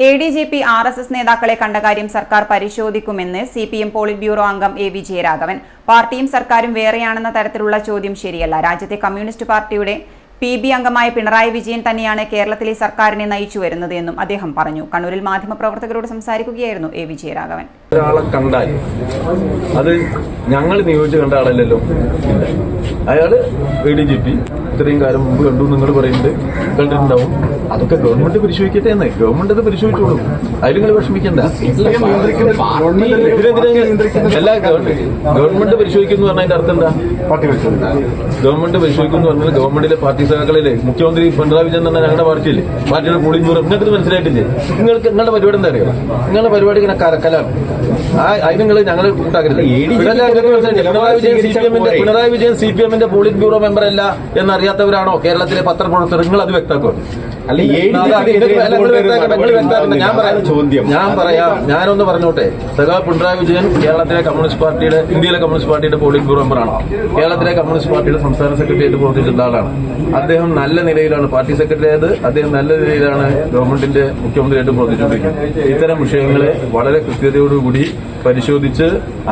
ADGP RSS നേതാക്കളെ കണ്ട കാര്യം സർക്കാർ പരിശോധിക്കുമെന്ന് CPM പോളിറ്റ് ബ്യൂറോ അംഗം A. വിജയരാഘവൻ. പാർട്ടിയും സർക്കാരും വേറെയാണെന്ന തരത്തിലുള്ള ചോദ്യം ശരിയല്ല. രാജ്യത്തെ കമ്മ്യൂണിസ്റ്റ് പാർട്ടിയുടെ PB അംഗമായ പിണറായി വിജയൻ തന്നെയാണ് കേരളത്തിലെ സർക്കാരിനെ നയിച്ചു വരുന്നത് എന്നും അദ്ദേഹം പറഞ്ഞു. കണ്ണൂരിൽ മാധ്യമപ്രവർത്തകരോട് സംസാരിക്കുകയായിരുന്നു A. വിജയരാഘവൻ. ഒരാളെ കണ്ടാൽ അത് ഞങ്ങൾ നിയോഗിച്ച് കണ്ട ആളല്ലല്ലോ. അയാള് ADGP ഇത്രയും കാലം മുമ്പ് കണ്ടു നിങ്ങൾ പറയുന്നത് കണ്ടിട്ടുണ്ടാവും. അതൊക്കെ ഗവൺമെന്റ് പരിശോധിക്കട്ടെ എന്ന്. ഗവൺമെന്റ് അത് പരിശോധിച്ചോളൂ. അതിൽ നിങ്ങൾ വിഷമിക്കണ്ട. എല്ലാ ഗവൺമെന്റ് പരിശോധിക്കുന്നു പറഞ്ഞതിന്റെ അർത്ഥം എന്താ? ഗവൺമെന്റ് പരിശോധിക്കുന്നു പറഞ്ഞാൽ ഗവൺമെന്റിലെ പാർട്ടി സഖാക്കളിലെ മുഖ്യമന്ത്രി പിണറായി വിജയൻ തന്നെ ഞങ്ങളുടെ പാർട്ടിയില്ലേ, പാർട്ടിയുടെ പോളിംഗ് ബ്യൂറോ. നിങ്ങൾക്ക് മനസ്സിലായിട്ടില്ലേ? നിങ്ങളുടെ പരിപാടി എന്താ അറിയാം? നിങ്ങളുടെ പരിപാടി ഇങ്ങനെ കലക്കലാണ്. അതിന് നിങ്ങൾ ഞങ്ങൾ കൂട്ടാക്കരുത്. Pinarayi Vijayan CPM polit bureau member അല്ല എന്നറിയാത്തവരാണോ കേരളത്തിലെ പത്രപ്രവർത്തകർ? നിങ്ങൾ അത് വ്യക്തമാക്കുക. ഞാൻ പറയാം, ഞാനൊന്ന് പറഞ്ഞോട്ടെ. സഖാ പിണറായി വിജയൻ കേരളത്തിലെ കമ്മ്യൂണിസ്റ്റ് പാർട്ടിയുടെ, ഇന്ത്യയിലെ കമ്മ്യൂണിസ്റ്റ് പാർട്ടിയുടെ പോളിറ്റ് ബ്യൂറോ മെമ്പറാണ്. കേരളത്തിലെ കമ്മ്യൂണിസ്റ്റ് പാർട്ടിയുടെ സംസ്ഥാന സെക്രട്ടറിയായിട്ട് പ്രവർത്തിച്ചിട്ടുള്ള ആളാണ്. അദ്ദേഹം നല്ല നിലയിലാണ് പാർട്ടി സെക്രട്ടറി ആയത്. അദ്ദേഹം നല്ല നിലയിലാണ് ഗവൺമെന്റിന്റെ മുഖ്യമന്ത്രിയായിട്ട് പ്രവർത്തിച്ചുകൊണ്ടിരിക്കുന്നത്. ഇത്തരം വിഷയങ്ങളെ വളരെ കൃത്യതയോടുകൂടി പരിശോധിച്ച്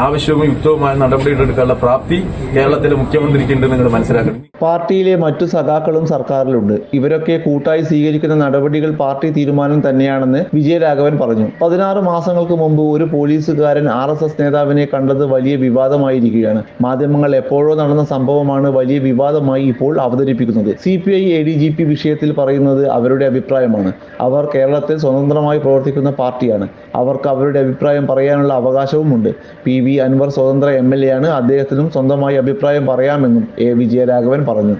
ആവശ്യവും യുക്തവുമായ നടപടികളെടുക്കാനുള്ള പ്രാപ്തി കേരളത്തിലെ മുഖ്യമന്ത്രിക്ക് ഉണ്ടെന്ന് നിങ്ങൾ മനസ്സിലാക്കണം. പാർട്ടിയിലെ മറ്റു സഖാക്കളും സർക്കാരിലുണ്ട്. ഇവരൊക്കെ കൂട്ടായി സ്വീകരിക്കുന്ന നടപടികൾ പാർട്ടി തീരുമാനം തന്നെയാണെന്ന് വിജയരാഘവൻ പറഞ്ഞു. 16 മാസങ്ങൾക്ക് മുമ്പ് ഒരു പോലീസുകാരൻ RSS നേതാവിനെ കണ്ടത് വലിയ വിവാദമായിരിക്കുകയാണ്. മാധ്യമങ്ങൾ എപ്പോഴോ നടന്ന സംഭവമാണ് വലിയ വിവാദമായി ഇപ്പോൾ അവതരിപ്പിക്കുന്നത്. CPI ADGP വിഷയത്തിൽ പറയുന്നത് അവരുടെ അഭിപ്രായമാണ്. അവർ കേരളത്തിൽ സ്വതന്ത്രമായി പ്രവർത്തിക്കുന്ന പാർട്ടിയാണ്. അവർക്ക് അവരുടെ അഭിപ്രായം പറയാനുള്ള അവകാശവുമുണ്ട്. PV അൻവർ സ്വതന്ത്ര MLA ആണ്. അദ്ദേഹത്തിനും സ്വന്തമായി അഭിപ്രായം പറയാമെന്നും A. വിജയരാഘവൻ പറഞ്ഞു.